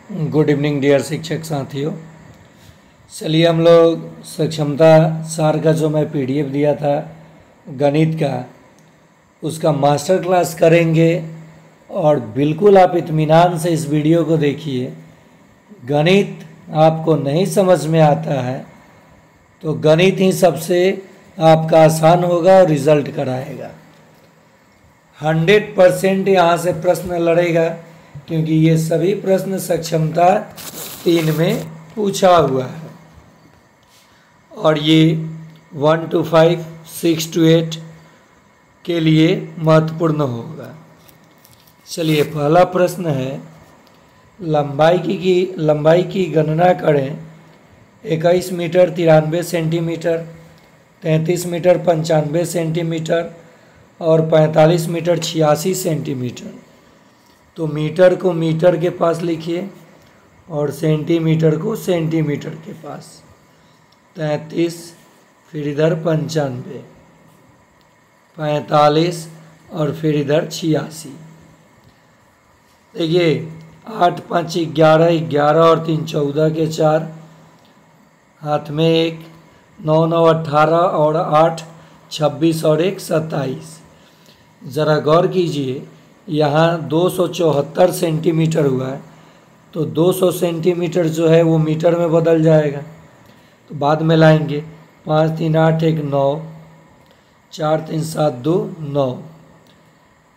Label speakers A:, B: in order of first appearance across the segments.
A: Good evening dear शिक्षक साथियों। चलिए हम लोग सक्षमता सार का जो मैं पीडीएफ दिया था गणित का, उसका मास्टर क्लास करेंगे। और बिल्कुल आप इत्मीनान से इस वीडियो को देखिए। गणित आपको नहीं समझ में आता है तो गणित ही सबसे आपका आसान होगा और रिजल्ट कराएगा। 100% यहाँ से प्रश्न लड़ेगा, क्योंकि ये सभी प्रश्न सक्षमता 3 में पूछा हुआ है। और ये 1 to 5, 6 to 8 के लिए महत्वपूर्ण होगा। चलिए पहला प्रश्न है, लंबाई की गणना करें। 21 मीटर 93 सेंटीमीटर, 33 मीटर 95 सेंटीमीटर और 45 मीटर 86 सेंटीमीटर। तो मीटर को मीटर के पास लिखिए और सेंटीमीटर को सेंटीमीटर के पास। 33 फिर इधर 95, 45 और फिर इधर 86। देखिए 8 5 11, 11 और 3 14 के 4, हाथ में 1, 9 9 18 और 8 26 और 1 27। ज़रा गौर कीजिए, यहाँ 274 सेंटीमीटर हुआ है, तो 200 सेंटीमीटर जो है वो मीटर में बदल जाएगा, तो बाद में लाएंगे। 5 3 8 1 9, 4 3 7 2 9,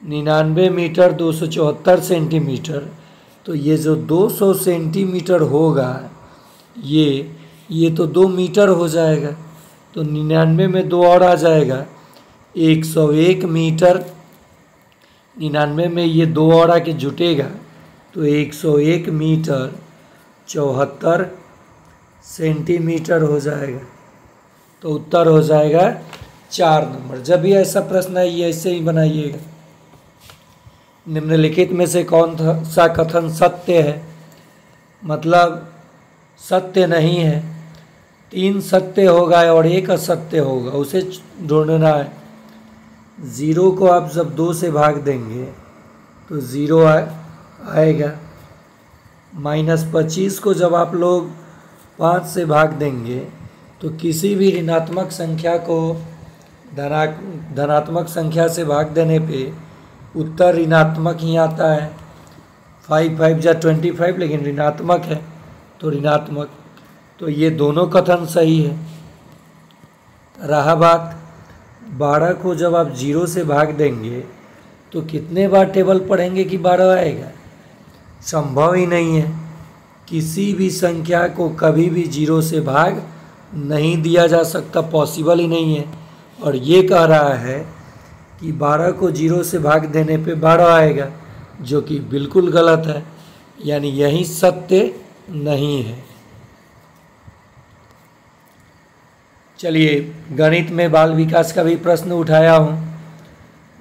A: 99 मीटर 274 सेंटीमीटर। तो ये जो 200 सेंटीमीटर होगा ये तो 2 मीटर हो जाएगा, तो 99 में 2 और आ जाएगा, 101 मीटर। 99 में ये 2 और आके जुटेगा तो 101 मीटर 74 सेंटीमीटर हो जाएगा। तो उत्तर हो जाएगा 4 नंबर। जब भी ऐसा प्रश्न है ये ऐसे ही बनाइएगा। निम्नलिखित में से कौन सा कथन सत्य है, मतलब सत्य नहीं है। 3 सत्य होगा और 1 असत्य होगा, उसे ढूंढना है। 0 को आप जब 2 से भाग देंगे तो 0 आएगा। -25 को जब आप लोग 5 से भाग देंगे तो किसी भी ऋणात्मक संख्या को धनात्मक संख्या से भाग देने पे उत्तर ऋणात्मक ही आता है। 5 5 जा 25, लेकिन ऋणात्मक है तो ऋणात्मक। तो ये दोनों कथन सही है। रहा बात 12 को जब आप 0 से भाग देंगे तो कितने बार टेबल पढ़ेंगे कि 12 आएगा? संभव ही नहीं है। किसी भी संख्या को कभी भी 0 से भाग नहीं दिया जा सकता, पॉसिबल ही नहीं है। और ये कह रहा है कि 12 को 0 से भाग देने पे 12 आएगा, जो कि बिल्कुल गलत है, यानी यही सत्य नहीं है। चलिए गणित में बाल विकास का भी प्रश्न उठाया हूँ।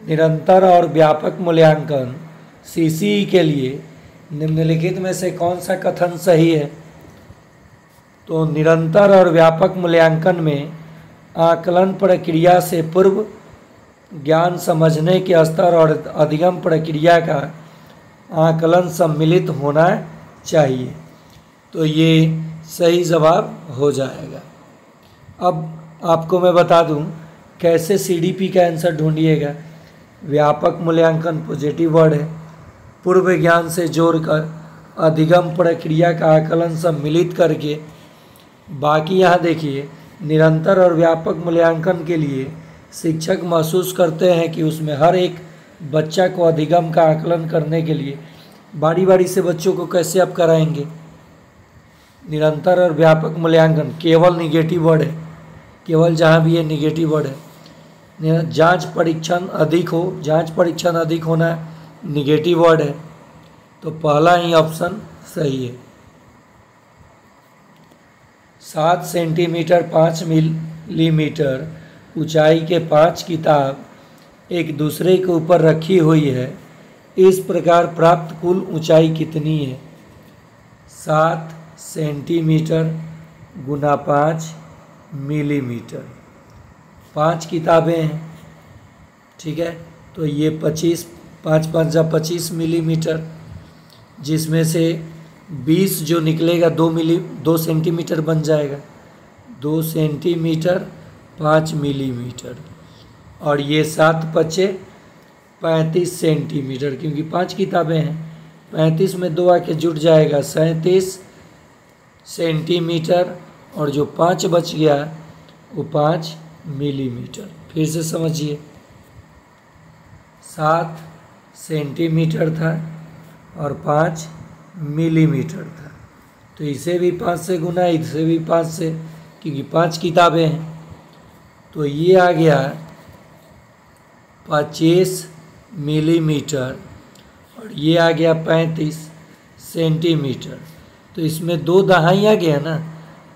A: निरंतर और व्यापक मूल्यांकन सीसीई के लिए निम्नलिखित में से कौन सा कथन सही है? तो निरंतर और व्यापक मूल्यांकन में आकलन प्रक्रिया से पूर्व ज्ञान समझने के स्तर और अधिगम प्रक्रिया का आकलन सम्मिलित होना चाहिए। तो ये सही जवाब हो जाएगा। अब आपको मैं बता दूं कैसे सीडीपी का आंसर ढूंढिएगा। व्यापक मूल्यांकन पॉजिटिव वर्ड है, पूर्व ज्ञान से जोड़कर अधिगम प्रक्रिया का आकलन सम्मिलित करके। बाकी यहाँ देखिए, निरंतर और व्यापक मूल्यांकन के लिए शिक्षक महसूस करते हैं कि उसमें हर एक बच्चा को अधिगम का आकलन करने के लिए बारी बारी से बच्चों को कैसे आप कराएंगे। निरंतर और व्यापक मूल्यांकन केवल निगेटिव वर्ड है, केवल जहाँ भी ये निगेटिव वर्ड है। जांच परीक्षण अधिक हो, जांच परीक्षण अधिक होना निगेटिव वर्ड है, तो पहला ही ऑप्शन सही है। 7 सेंटीमीटर 5 मिलीमीटर ऊंचाई के 5 किताब एक दूसरे के ऊपर रखी हुई है। इस प्रकार प्राप्त कुल ऊंचाई कितनी है? 7 सेंटीमीटर गुना 5 मिलीमीटर। 5 किताबें हैं, ठीक है, तो ये 25, 5 5 जा 25 मिलीमीटर, जिसमें से 20 जो निकलेगा 2 सेंटीमीटर बन जाएगा, 2 सेंटीमीटर 5 मिलीमीटर, और ये 7 बचे 35 सेंटीमीटर, क्योंकि 5 किताबें हैं, 35 में 2 आके जुट जाएगा 37 सेंटीमीटर, और जो 5 बच गया वो 5 मिलीमीटर। फिर से समझिए, 7 सेंटीमीटर था और 5 मिलीमीटर था, तो इसे भी 5 से गुना, इसे भी 5 से, क्योंकि 5 किताबें हैं, तो ये आ गया 25 मिलीमीटर, और ये आ गया 35 सेंटीमीटर। तो इसमें 2 दहाई आ गया ना,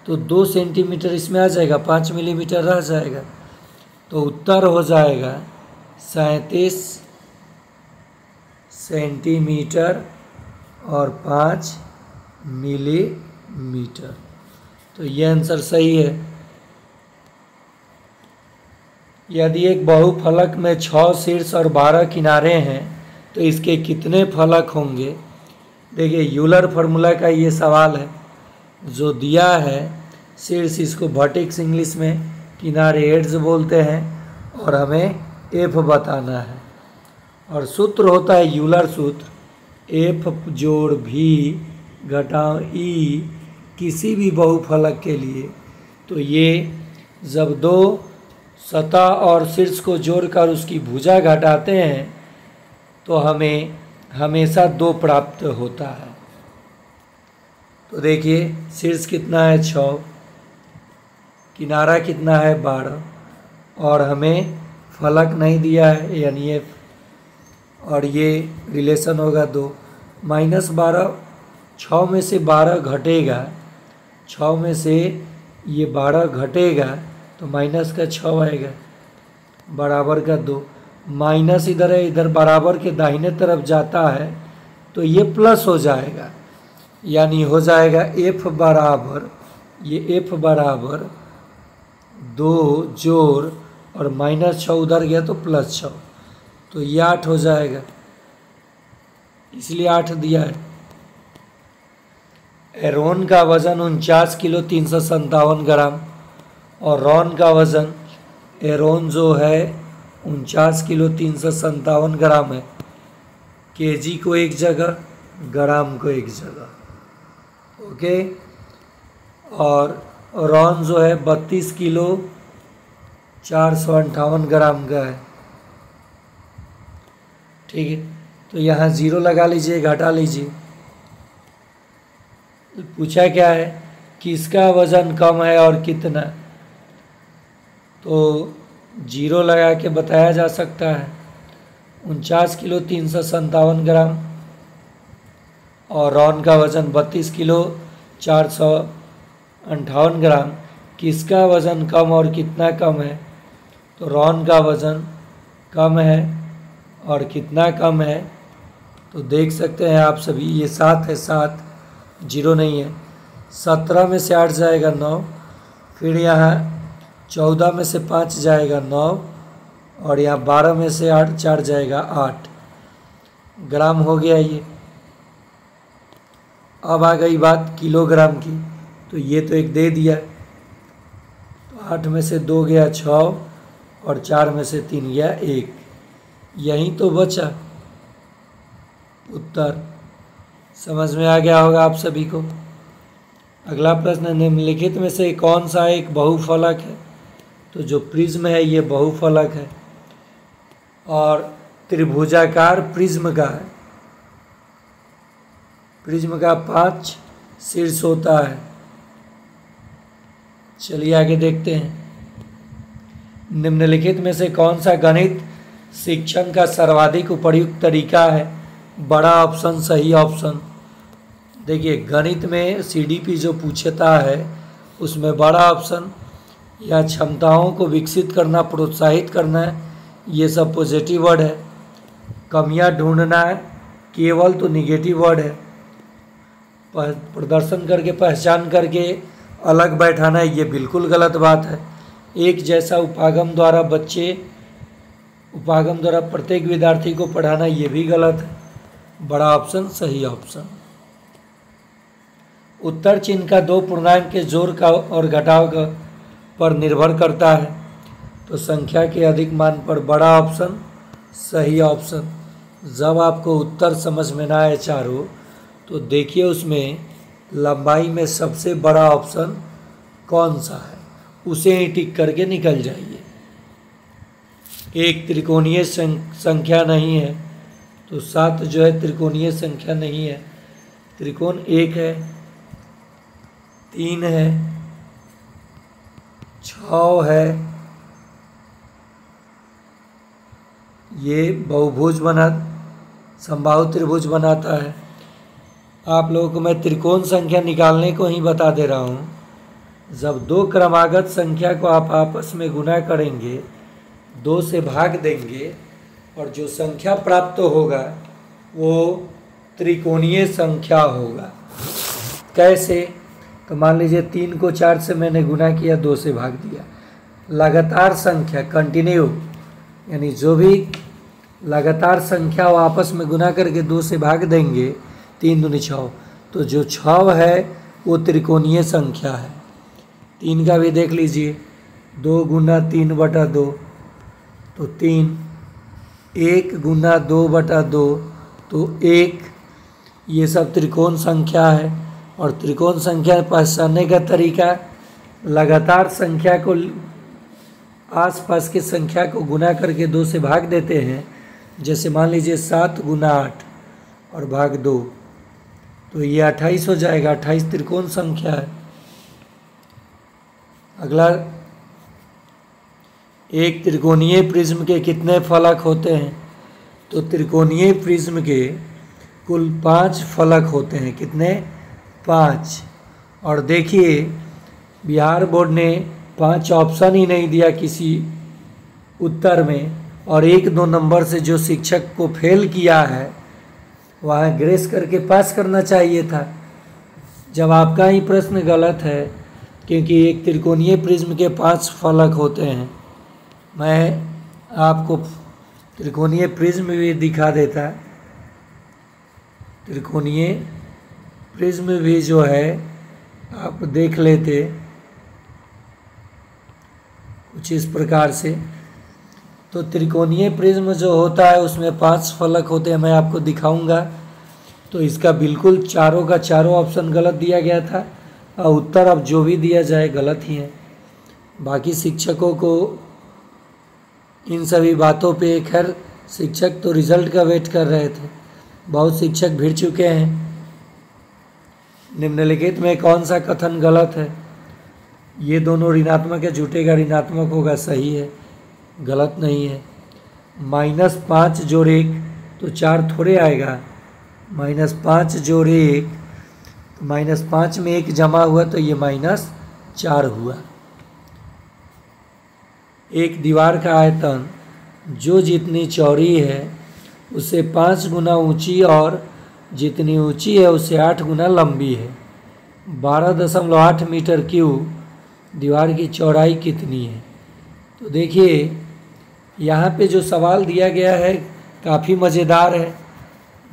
A: तो 2 सेंटीमीटर इसमें आ जाएगा, 5 मिलीमीटर रह जाएगा, तो उत्तर हो जाएगा 37 सेंटीमीटर और 5 मिलीमीटर। तो ये आंसर सही है। यदि एक बहुफलक में 6 शीर्ष और 12 किनारे हैं तो इसके कितने फलक होंगे? देखिए, यूलर फार्मूला का ये सवाल है जो दिया है। शीर्ष इसको वर्टेक्स इंग्लिश में, किनारे एड्स बोलते हैं, और हमें एफ बताना है। और सूत्र होता है यूलर सूत्र, एफ जोड़ भी घटाओ ई किसी भी बहुफलक के लिए। तो ये जब 2 सतह और शीर्ष को जोड़कर उसकी भुजा घटाते हैं तो हमें हमेशा 2 प्राप्त होता है। तो देखिए, शीर्ष कितना है 6, किनारा कितना है 12, और हमें फलक नहीं दिया है यानी एफ, और ये रिलेशन होगा 2 -12। 6 में से 12 घटेगा, 6 में से ये 12 घटेगा तो माइनस का 6 आएगा, बराबर का 2। माइनस इधर है, इधर बराबर के दाहिने तरफ जाता है तो ये प्लस हो जाएगा, यानी हो जाएगा एफ बराबर, ये एफ बराबर 2 जोड़ और -6 उधर गया तो +6, तो ये 8 हो जाएगा, इसलिए 8 दिया है। एरोन का वज़न 49 किलो 357 ग्राम, और रॉन का वज़न, एरोन जो है 49 किलो 357 ग्राम है, केजी को एक जगह, ग्राम को एक जगह, ओके। और रॉन जो है 32 किलो 458 ग्राम का है, ठीक है। तो यहाँ 0 लगा लीजिए, घटा लीजिए। पूछा क्या है, किसका वज़न कम है और कितना, तो 0 लगा के बताया जा सकता है। 49 किलो 357 ग्राम और रॉन का वज़न 32 किलो 458 ग्राम, किसका वज़न कम और कितना कम है, तो रॉन का वज़न कम है, और कितना कम है तो देख सकते हैं आप सभी, ये 7 है, 7 0 नहीं है। 17 में से 8 जाएगा 9, फिर यहाँ 14 में से 5 जाएगा 9, और यहाँ 12 में से 8 4 जाएगा 8 ग्राम हो गया ये। अब आ गई बात किलोग्राम की, तो ये तो एक दे दिया, तो 8 में से 2 गया 6, और 4 में से 3 गया 1, यही तो बचा उत्तर। समझ में आ गया होगा आप सभी को। अगला प्रश्न, निम्नलिखित में से कौन सा एक बहुफलक है, तो जो प्रिज्म है ये बहुफलक है, और त्रिभुजाकार प्रिज्म का है। प्रिज्म का 5 शीर्ष होता है। चलिए आगे देखते हैं, निम्नलिखित में से कौन सा गणित शिक्षण का सर्वाधिक उपयुक्त तरीका है? बड़ा ऑप्शन सही ऑप्शन। देखिए, गणित में सीडीपी जो पूछता है उसमें बड़ा ऑप्शन या क्षमताओं को विकसित करना, प्रोत्साहित करना है, ये सब पॉजिटिव वर्ड है। कमियां ढूंढना है केवल तो निगेटिव वर्ड है। प्रदर्शन करके, पहचान करके अलग बैठाना है, ये बिल्कुल गलत बात है। एक जैसा उपागम द्वारा प्रत्येक विद्यार्थी को पढ़ाना, ये भी गलत है। बड़ा ऑप्शन सही ऑप्शन। उत्तर चिन्ह का दो पूर्णांक के जोड़ का और घटाव का पर निर्भर करता है। तो संख्या के अधिक मान पर बड़ा ऑप्शन सही ऑप्शन। जब आपको उत्तर समझ में ना आए चारों, तो देखिए उसमें लंबाई में सबसे बड़ा ऑप्शन कौन सा है, उसे ही टिक करके निकल जाइए। एक त्रिकोणीय संख्या नहीं है, तो 7 जो है त्रिकोणीय संख्या नहीं है। त्रिकोण 1 है, 3 है, 6 है, ये बहुभुज बना समबाहु त्रिभुज बनाता है। आप लोगों को मैं त्रिकोण संख्या निकालने को ही बता दे रहा हूँ। जब दो क्रमागत संख्या को आप आपस में गुना करेंगे, 2 से भाग देंगे और जो संख्या प्राप्त होगा वो त्रिकोणीय संख्या होगा। कैसे? तो मान लीजिए 3 को 4 से मैंने गुना किया, 2 से भाग दिया। लगातार संख्या कंटिन्यू, यानी जो भी लगातार संख्या वो आपस में गुना करके 2 से भाग देंगे, 3 दूनी 6, तो जो 6 है वो त्रिकोणीय संख्या है। 3 का भी देख लीजिए, 2 गुना 3/2 तो 3, 1 गुना 2/2 तो 1। ये सब त्रिकोण संख्या है। और त्रिकोण संख्या पहचानने का तरीका, लगातार संख्या को आसपास की संख्या को गुना करके 2 से भाग देते हैं। जैसे मान लीजिए 7 गुना 8 और भाग 2, तो ये 28 हो जाएगा। 28 त्रिकोण संख्या है। अगला, एक त्रिकोणीय प्रिज्म के कितने फलक होते हैं? तो त्रिकोणीय प्रिज्म के कुल 5 फलक होते हैं। कितने? 5। और देखिए बिहार बोर्ड ने 5 ऑप्शन ही नहीं दिया किसी उत्तर में, और 1-2 नंबर से जो शिक्षक को फेल किया है वहाँ ग्रेस करके पास करना चाहिए था। जब आपका ही प्रश्न गलत है, क्योंकि एक त्रिकोणीय प्रिज्म के 5 फलक होते हैं। मैं आपको त्रिकोणीय प्रिज्म भी दिखा देता। त्रिकोणीय प्रिज्म भी जो है आप देख लेते कुछ इस प्रकार से। तो त्रिकोणीय प्रिज्म जो होता है उसमें 5 फलक होते हैं, मैं आपको दिखाऊंगा। तो इसका बिल्कुल चारों का चारों ऑप्शन गलत दिया गया था, और उत्तर अब जो भी दिया जाए गलत ही है। बाकी शिक्षकों को इन सभी बातों पे, खैर शिक्षक तो रिजल्ट का वेट कर रहे थे, बहुत शिक्षक भिड़ चुके हैं। निम्नलिखित में कौन सा कथन गलत है? ये दोनों ऋणात्मक है, जुटेगा ऋणात्मक होगा, सही है, गलत नहीं है। -5 जोड़ 1 तो 4 थोड़े आएगा। -5 जोड़ 1 तो -5 में 1 जमा हुआ तो ये -4 हुआ। एक दीवार का आयतन जो जितनी चौड़ी है उससे 5 गुना ऊंची और जितनी ऊंची है उससे 8 गुना लंबी है। 12.8 मीटर क्यूब दीवार की चौड़ाई कितनी है? तो देखिए यहाँ पे जो सवाल दिया गया है काफ़ी मज़ेदार है।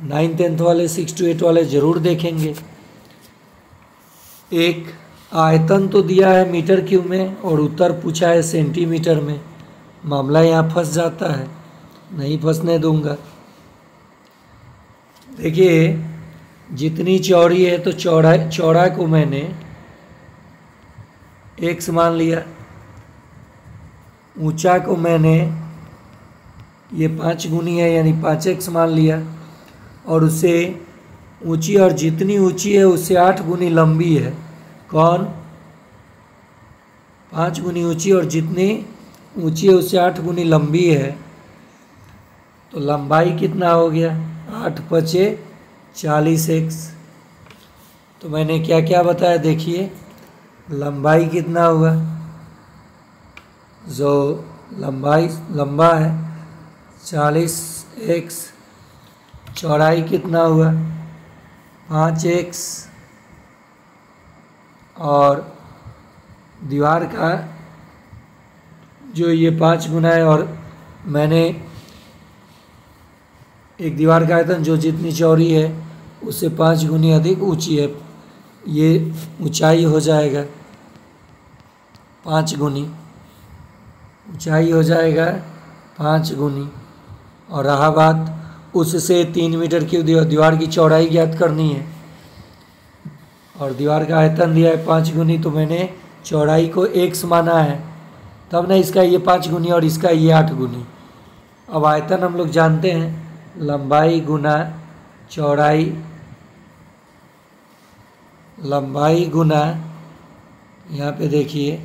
A: 9th 10th वाले 6 to 8 वाले ज़रूर देखेंगे। एक आयतन तो दिया है मीटर क्यूब में और उत्तर पूछा है सेंटीमीटर में। मामला यहाँ फंस जाता है, नहीं फंसने दूंगा। देखिए जितनी चौड़ी है तो चौड़ा को मैंने x मान लिया, ऊंचा को मैंने ये 5 गुनी है यानी 5x मान लिया, और उससे ऊंची और जितनी ऊंची है उससे 8 गुनी लंबी है। कौन? 5 गुनी ऊंची और जितनी ऊंची है उससे 8 गुनी लंबी है। तो लंबाई कितना हो गया? 8 × 5 = 40x। तो मैंने क्या क्या बताया देखिए, लंबाई कितना हुआ? जो लंबाई लंबा है 40x, चौड़ाई कितना हुआ? 5x, और दीवार का जो ये 5 गुना है, और मैंने एक दीवार का आयतन जो जितनी चौड़ी है उससे 5 गुनी अधिक ऊंची है। ये ऊंचाई हो जाएगा 5 गुनी, ऊंचाई हो जाएगा 5 गुनी। और रहा बात उससे 3 मीटर की दीवार की चौड़ाई ज्ञात करनी है और दीवार का आयतन दिया है 5 गुनी, तो मैंने चौड़ाई को x माना है, तब ना इसका ये 5 गुनी और इसका ये 8 गुनी। अब आयतन हम लोग जानते हैं, लंबाई गुना चौड़ाई, लंबाई गुना, यहाँ पे देखिए,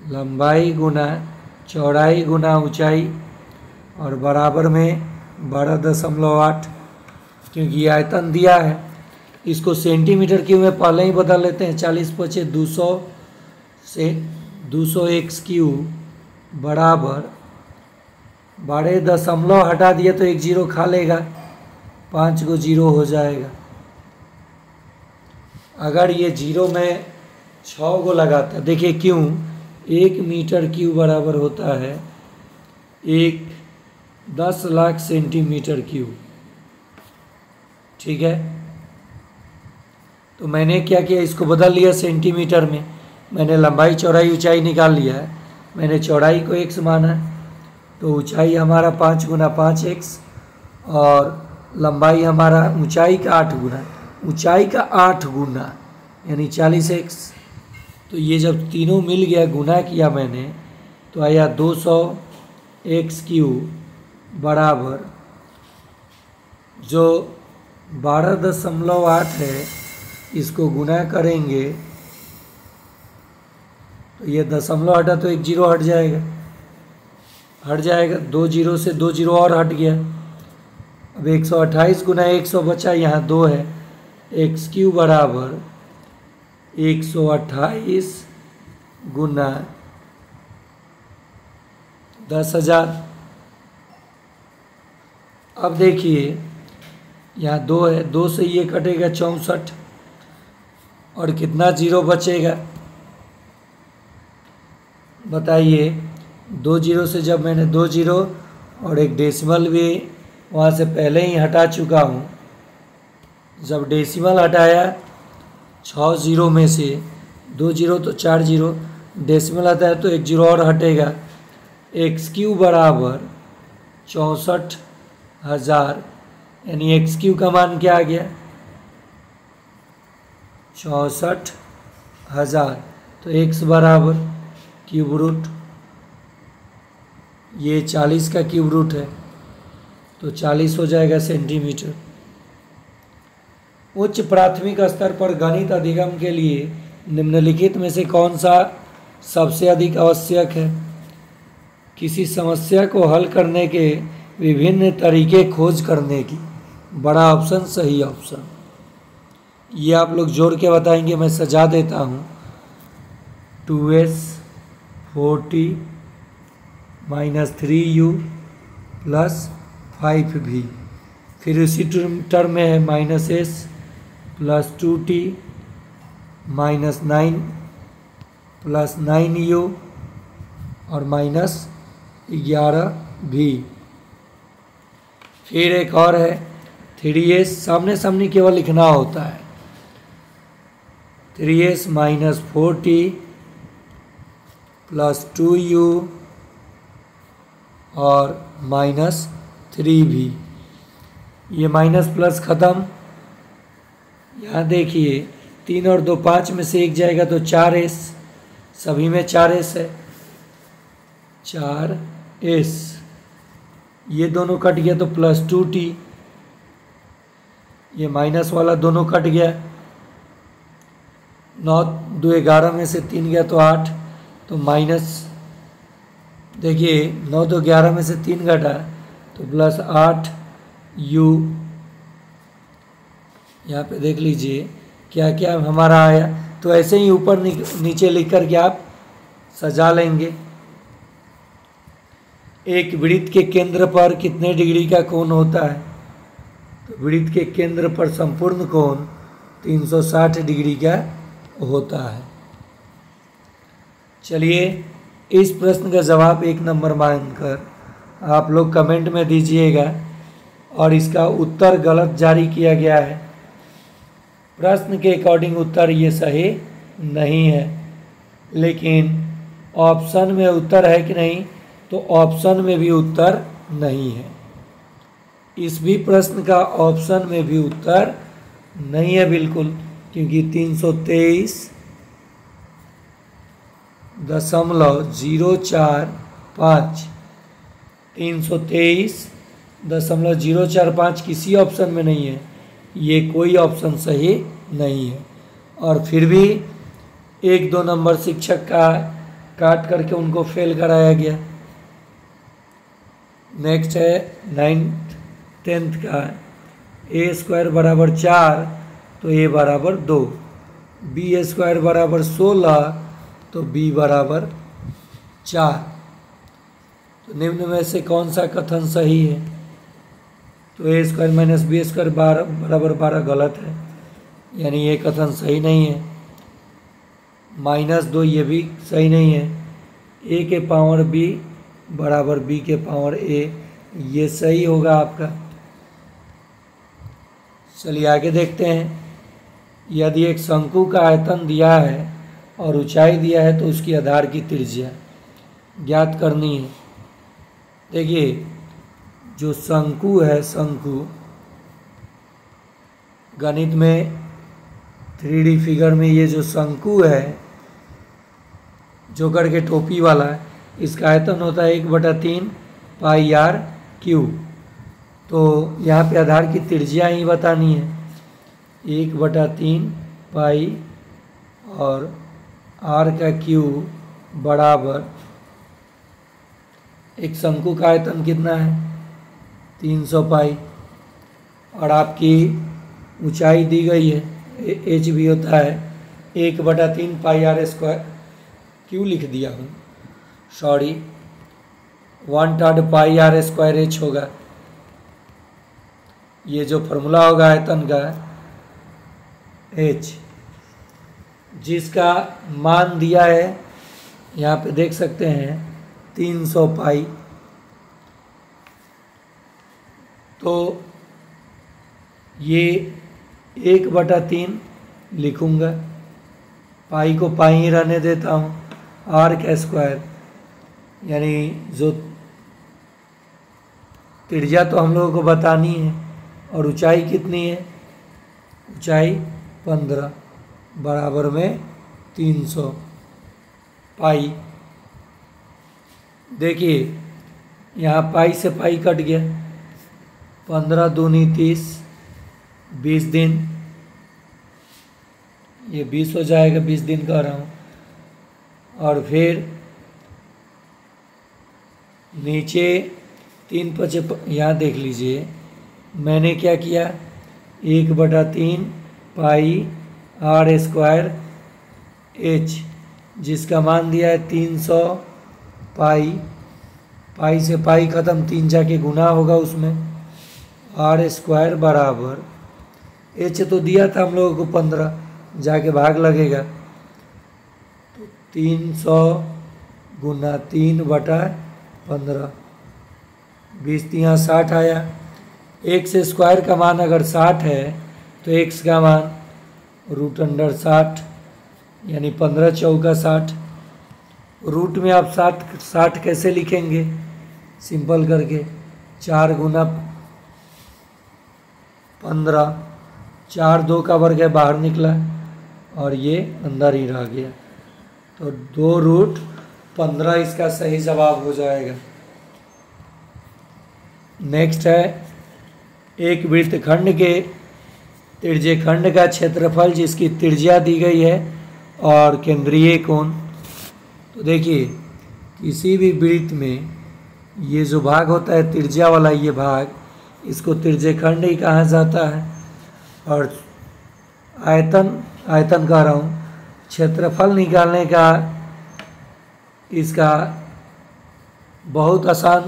A: लंबाई गुना चौड़ाई गुना ऊंचाई और बराबर में 12.8, क्योंकि ये आयतन दिया है। इसको सेंटीमीटर क्यूब में पहले ही बदल लेते हैं। 40×5 200 से 200 x क्यूब बराबर 12 दशमलव हटा दिए तो 1 जीरो खा लेगा, 5 को जीरो हो जाएगा। अगर ये जीरो में 6 को लगाता, देखिए क्यों, 1 मीटर क्यूब बराबर होता है 10 लाख सेंटीमीटर क्यूब, ठीक है। तो मैंने क्या किया, इसको बदल लिया सेंटीमीटर में। मैंने लंबाई चौड़ाई ऊंचाई निकाल लिया है, मैंने चौड़ाई को x माना है, तो ऊंचाई हमारा 5 गुना 5x और लंबाई हमारा ऊंचाई का 8 गुना, ऊंचाई का 8 गुना यानी 40x। तो ये जब तीनों मिल गया, गुना किया मैंने, तो आया 200 x क्यूब बराबर जो 12.8 है, इसको गुना करेंगे तो ये दशमलव हटा तो 1 जीरो हट जाएगा, 2 जीरो से 2 जीरो और हट गया। अब 128 गुना 100 बचा, यहाँ 2 है, x क्यूब बराबर 128 गुना 10,000। अब देखिए यहाँ 2 है, 2 से ये कटेगा 64 और कितना जीरो बचेगा बताइए। 2 जीरो से जब मैंने 2 जीरो और एक डेसिमल भी वहाँ से पहले ही हटा चुका हूँ, जब डेसिमल हटाया 6 जीरो में से 2 जीरो तो 4 जीरो, डेसिमल आता है तो 1 जीरो और हटेगा। x क्यूब बराबर 64,000, यानी x क्यूब का मान क्या आ गया, 64,000। तो x बराबर क्यूब रूट, ये 40 का क्यूब रूट है तो 40 हो जाएगा सेंटीमीटर। उच्च प्राथमिक स्तर पर गणित अधिगम के लिए निम्नलिखित में से कौन सा सबसे अधिक आवश्यक है। किसी समस्या को हल करने के विभिन्न तरीके खोज करने की, बड़ा ऑप्शन सही ऑप्शन। ये आप लोग जोड़ के बताएंगे, मैं सजा देता हूँ। 2s 40 - 3u + 5v, फिर उसी टर्म में है -s + 2t - 9 + 9u और -11v। फिर एक और है 3s, सामने सामने केवल लिखना होता है। 3s - 40 + 2u और -3v। ये माइनस प्लस ख़त्म। यहाँ देखिए 3 और 2 5 में से 1 जाएगा तो 4s, सभी में 4s है, 4s। ये दोनों कट गया तो +2t, ये माइनस वाला दोनों कट गया। 9 2 11 में से 3 गया तो 8, तो माइनस, देखिए 9 2 11 में से 3 घटा तो +8u। यहाँ पे देख लीजिए क्या क्या हमारा आया। तो ऐसे ही ऊपर नीचे लिख कर के आप सजा लेंगे। एक वृत्त के केंद्र पर कितने डिग्री का कोण होता है? तो वृत्त के केंद्र पर संपूर्ण कोण 360 डिग्री का होता है। चलिए इस प्रश्न का जवाब 1 नंबर मानकर आप लोग कमेंट में दीजिएगा और इसका उत्तर गलत जारी किया गया है। प्रश्न के अकॉर्डिंग उत्तर ये सही नहीं है, लेकिन ऑप्शन में उत्तर है कि नहीं, तो ऑप्शन में भी उत्तर नहीं है। इस भी प्रश्न का ऑप्शन में भी उत्तर नहीं है बिल्कुल, क्योंकि 323.045 323.045 किसी ऑप्शन में नहीं है, ये कोई ऑप्शन सही नहीं है। और फिर भी 1-2 नंबर शिक्षक का काट करके उनको फेल कराया गया। नेक्स्ट है 9th का, a² बराबर 4 तो a बराबर 2, b² बराबर 16 तो b बराबर 4। तो निम्न में से कौन सा कथन सही है? तो a² - b² बराबर 12 गलत है, यानी ये कथन सही नहीं है। -2 ये भी सही नहीं है। a के पावर b बराबर b के पावर a, ये सही होगा आपका। चलिए आगे देखते हैं। यदि एक शंकु का आयतन दिया है और ऊंचाई दिया है तो उसकी आधार की त्रिज्या ज्ञात करनी है। देखिए, जो शंकु है, शंकु गणित में 3D फिगर में ये जो शंकु है, जोकर के टोपी वाला है, इसका आयतन होता है 1/3 πr³ तो यहाँ पे आधार की त्रिज्या ही बतानी है। 1/3 पाई और r का क्यूब बराबर, एक शंकु का आयतन कितना है 300 पाई, और आपकी ऊंचाई दी गई है, h भी होता है 1/3 πr²। क्यों लिख दिया हूँ, सॉरी, 1/3 πr² होगा। ये जो फॉर्मूला होगा आयतन का h, जिसका मान दिया है यहाँ पे देख सकते हैं 300 पाई। तो ये 1/3 लिखूँगा, पाई को पाई ही रहने देता हूँ, r², यानी जो त्रिज्या तो हम लोगों को बतानी है, और ऊंचाई कितनी है, ऊंचाई 15 बराबर में 300 पाई। देखिए यहाँ पाई से पाई कट गया, 15 दूनी 30, 20 दिन, ये 20 हो जाएगा, 20 दिन कह रहा हूँ। और फिर नीचे 3×5, यहाँ देख लीजिए मैंने क्या किया, 1/3 पाई r² h, जिसका मान दिया है 300 पाई। पाई से पाई ख़त्म, 3 जाके गुना होगा उसमें, r² बराबर h तो दिया था हम लोगों को 15, जाके भाग लगेगा, तो 300 गुना 3/15, 20 यहाँ 60 आया। x स्क्वायर का मान अगर 60 है तो x का मान √60, यानी 15 चौका 60। रूट में आप 60 कैसे लिखेंगे, सिंपल करके 4 गुना 15, 4 2 का वर्ग है, बाहर निकला और ये अंदर ही रह गया, तो 2√15 इसका सही जवाब हो जाएगा। नेक्स्ट है, एक वृत्तखंड के त्रिज्यखंड का क्षेत्रफल जिसकी त्रिज्या दी गई है और केंद्रीय कोण। तो देखिए, किसी भी वृत्त में ये जो भाग होता है त्रिज्या वाला, ये भाग, इसको त्रिज्यखंड ही कहा जाता है। और आयतन कह रहा हूँ, क्षेत्रफल निकालने का इसका बहुत आसान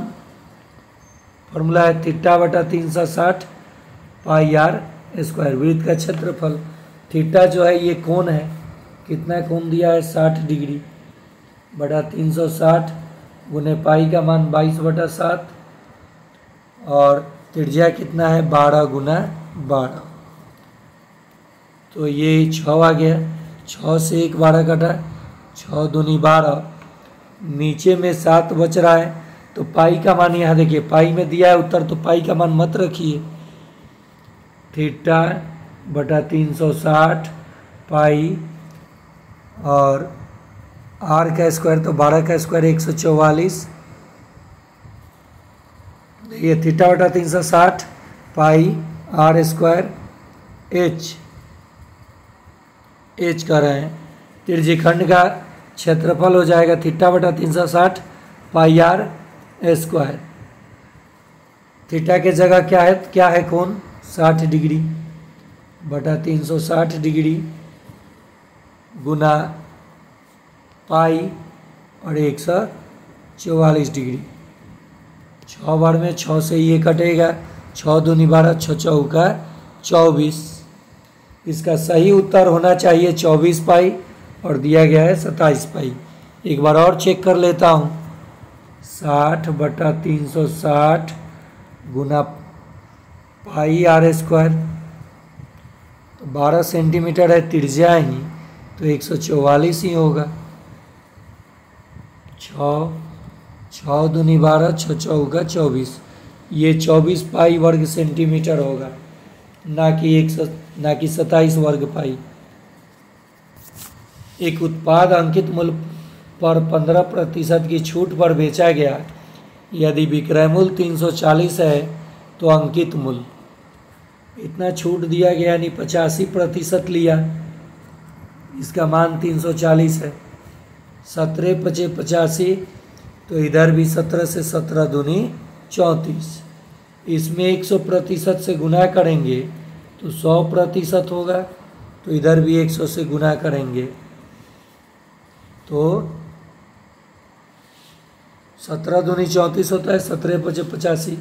A: फॉर्मूला है, θ/360 πr²। वृत्त का क्षेत्रफल, थीटा जो है ये कोण है, कितना कोण दिया है 60 डिग्री, बटा 360 गुने पाई का मान 22/7, और त्रिज्या कितना है 12 गुना 12। तो ये 6 आ गया, 6 से 1 12 कटा, 6 दूनी 12, नीचे में 7 बच रहा है। तो पाई का मान यहाँ देखिए, पाई में दिया है उत्तर, तो पाई का मान मत रखिए। थीटा बटा 360 पाई, और आर का स्क्वायर तो 12 का स्क्वायर 144, ये थीटा बटा 360 पाई आर स्क्वायर एच कर रहे हैं। त्रिज्यखंड का क्षेत्रफल हो जाएगा थीटा बटा 360 पाई आर स्क्वायर। थीटा के जगह क्या है कोण 60 डिग्री बटा 360 डिग्री गुना पाई और 144 डिग्री। 6 बार में 6 से ये कटेगा, 6 दूनी 12, 6 चौका 24। इसका सही उत्तर होना चाहिए 24 पाई और दिया गया है 27 पाई। एक बार और चेक कर लेता हूँ। 60 बटा 360 गुना पाई आर स्क्वायर, तो 12 सेंटीमीटर है त्रिज्या ही, तो 144 ही होगा। 6 दूनी 12, 6 चौका 24, ये 24 पाई वर्ग सेंटीमीटर होगा, ना कि 27 वर्ग पाई। एक उत्पाद अंकित मूल्य पर 15% की छूट पर बेचा गया। यदि विक्रय मूल्य 340 है तो अंकित मूल्य, इतना छूट दिया गया यानी 85% लिया, इसका मान 340 है। 17 पचे 85, तो इधर भी 17 से 17 दूनी 34। इसमें 100% से गुना करेंगे तो 100% होगा, तो इधर भी 100 से गुना करेंगे तो 17 दूनी 34 होता है, 17 पचे 85।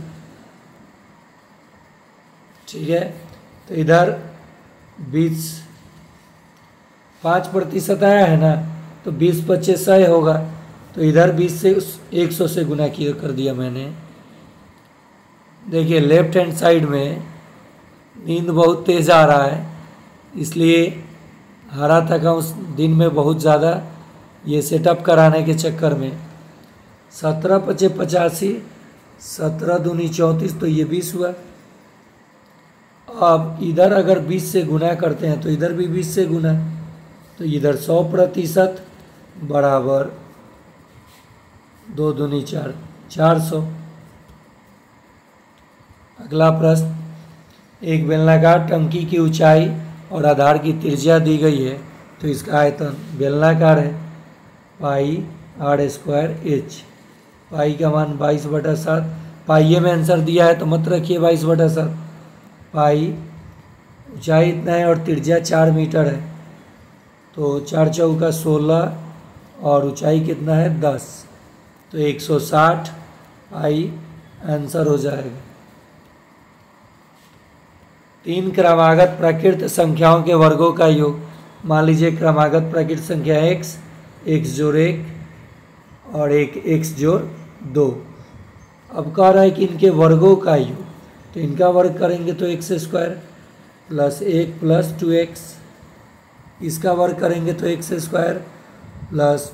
A: ठीक है, तो इधर 5% आया है ना, तो 20 पच्चीस 100 होगा, तो इधर 20 से 100 से गुना कर दिया मैंने। देखिए लेफ्ट हैंड साइड में नींद बहुत तेज़ आ रहा है, इसलिए हारा थका उस दिन में बहुत ज़्यादा, ये सेटअप कराने के चक्कर में। 17 पचे 85, 17 दूनी 34, तो ये 20 हुआ। अब इधर अगर 20 से गुना करते हैं तो इधर भी 20 से गुना, तो इधर 100% बराबर 2 दूनी 4, 400। अगला प्रश्न, एक बेलनाकार टंकी की ऊंचाई और आधार की त्रिज्या दी गई है, तो इसका आयतन बेलनाकार है, पाई आर स्क्वायर एच। पाई का मान 22/7, पाइये में आंसर दिया है तो मत रखिए 22/7। पाई ऊंचाई इतना है और त्रिज्या 4 मीटर है, तो 4 चौका 16 और ऊंचाई कितना है 10, तो 160 पाई आंसर हो जाएगा। 3 क्रमागत प्राकृत संख्याओं के वर्गों का योग। मान लीजिए क्रमागत प्राकृत संख्या x जोड़ 1 और एक x जोड़ 2। अब कह रहा है कि इनके वर्गों का योग, तो इनका वर्ग करेंगे तो x² प्लस 1 प्लस 2x, इसका वर्ग करेंगे तो x² प्लस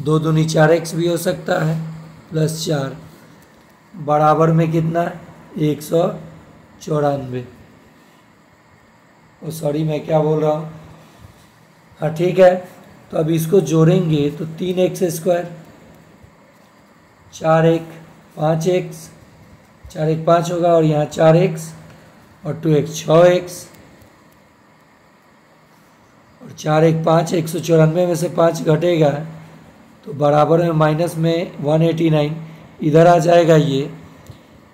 A: 2 दूनी 4x भी हो सकता है, प्लस 4 बराबर में कितना 194। सॉरी मैं क्या बोल रहा हूँ, हाँ ठीक है। तो अब इसको जोड़ेंगे तो 3x², 4 5x, 4 1 5 होगा, और यहाँ 4x और 2x 6x, और 4 1 5, 194 में से 5 घटेगा तो बराबर में माइनस में 189 इधर आ जाएगा ये,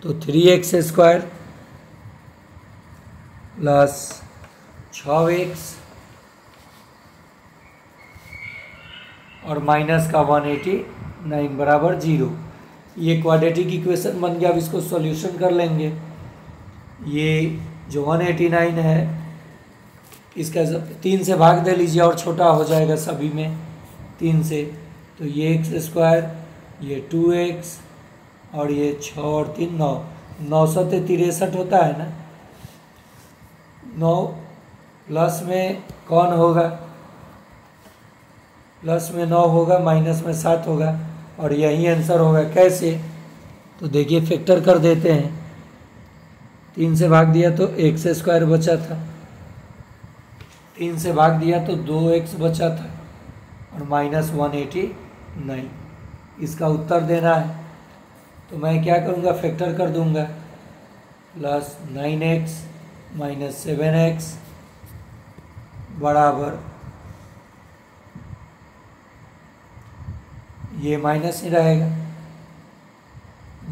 A: तो 3x² प्लस 6x और माइनस का 189 बराबर 0। ये क्वाड्रेटिक इक्वेशन बन गया। अब इसको सॉल्यूशन कर लेंगे। ये जो 189 है इसका 3 से भाग दे लीजिए और छोटा हो जाएगा सभी में 3 से, तो ये x², ये 2x और ये 6 और 3 9, 9 7 63 होता है ना, 9 प्लस में कौन होगा, प्लस में 9 होगा, माइनस में 7 होगा और यही आंसर होगा। कैसे, तो देखिए फैक्टर कर देते हैं। 3 से भाग दिया तो x² बचा था, 3 से भाग दिया तो 2x बचा था और -189 इसका उत्तर देना है। तो मैं क्या करूँगा, फैक्टर कर दूँगा। प्लस 9x माइनस 7x बराबर, ये माइनस ही रहेगा,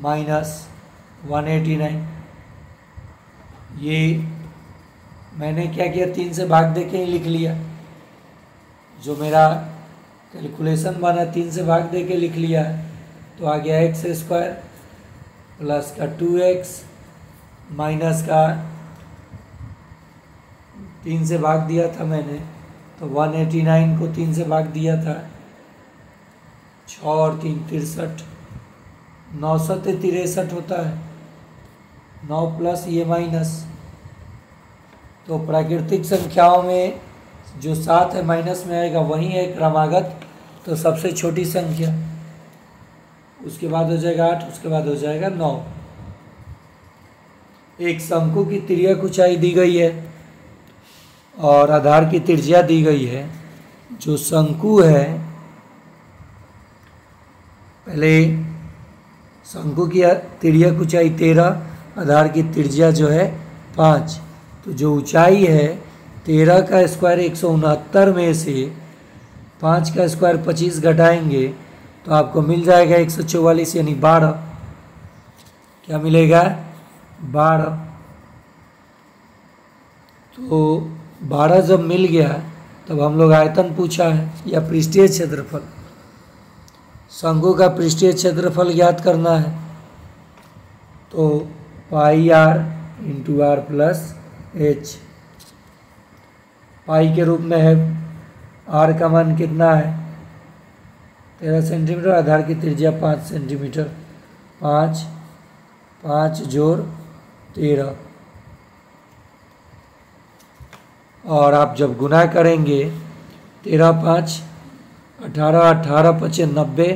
A: -189। ये मैंने क्या किया, 3 से भाग दे के ही लिख लिया। जो मेरा कैलकुलेशन बना 3 से भाग दे के लिख लिया। तो आ गया x² प्लस का 2x माइनस का 3 से भाग दिया था मैंने, तो 189 को 3 से भाग दिया था, 6 और 3 63, 963 होता है, 9 प्लस ये माइनस। तो प्राकृतिक संख्याओं में जो 7 है माइनस में आएगा, वही है क्रमागत, तो सबसे छोटी संख्या। उसके बाद हो जाएगा 8, उसके बाद हो जाएगा 9। एक शंकु की तिर्यक ऊंचाई दी गई है और आधार की त्रिज्या दी गई है। जो शंकु है, पहले शंकु की तिर्यक ऊंचाई 13, आधार की त्रिज्या जो है 5। तो जो ऊंचाई है 13 का स्क्वायर 169 में से 5 का स्क्वायर 25 घटाएंगे तो आपको मिल जाएगा 144, यानी 12। क्या मिलेगा, 12। तो 12 जब मिल गया तब हम लोग आयतन पूछा है या पृष्ठीय क्षेत्रफल। शंकु का पृष्ठीय क्षेत्रफल ज्ञात करना है। तो pi r into R plus H, pi के रूप में है, r का मान कितना है 13 सेंटीमीटर, आधार की त्रिज्या 5 सेंटीमीटर, 5 जोड़ 13। और आप जब गुना करेंगे 13 5 18, 18 5 90,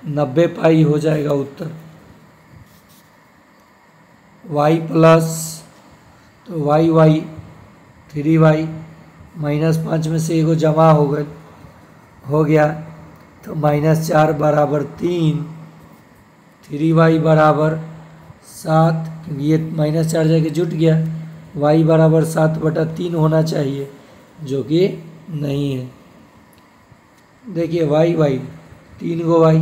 A: 90 पाई हो जाएगा उत्तर। y प्लस, तो y 3y -5 में से एगो जमा हो गया, तो -4 बराबर 3, 3y बराबर 7, क्योंकि ये -4 जाके जुट गया। y बराबर 7/3 होना चाहिए, जो कि नहीं है। देखिए y 3 गो y,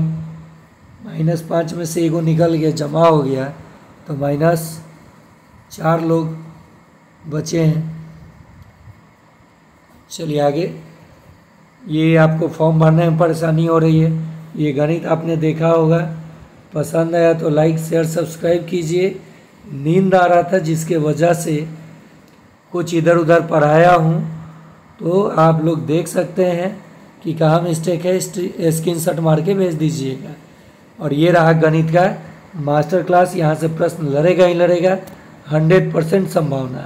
A: -5 में से एगो निकल गया, जमा हो गया, तो -4 लोग बचे हैं। चलिए आगे। ये आपको फॉर्म भरने में परेशानी हो रही है, ये गणित आपने देखा होगा। पसंद आया तो लाइक शेयर सब्सक्राइब कीजिए। नींद आ रहा था जिसके वजह से कुछ इधर उधर पढ़ाया हूँ, तो आप लोग देख सकते हैं कि कहाँ मिस्टेक है, स्क्रीनशॉट मार के भेज दीजिएगा। और ये रहा गणित का मास्टर क्लास। यहाँ से प्रश्न लड़ेगा ही लड़ेगा, 100% संभावना है।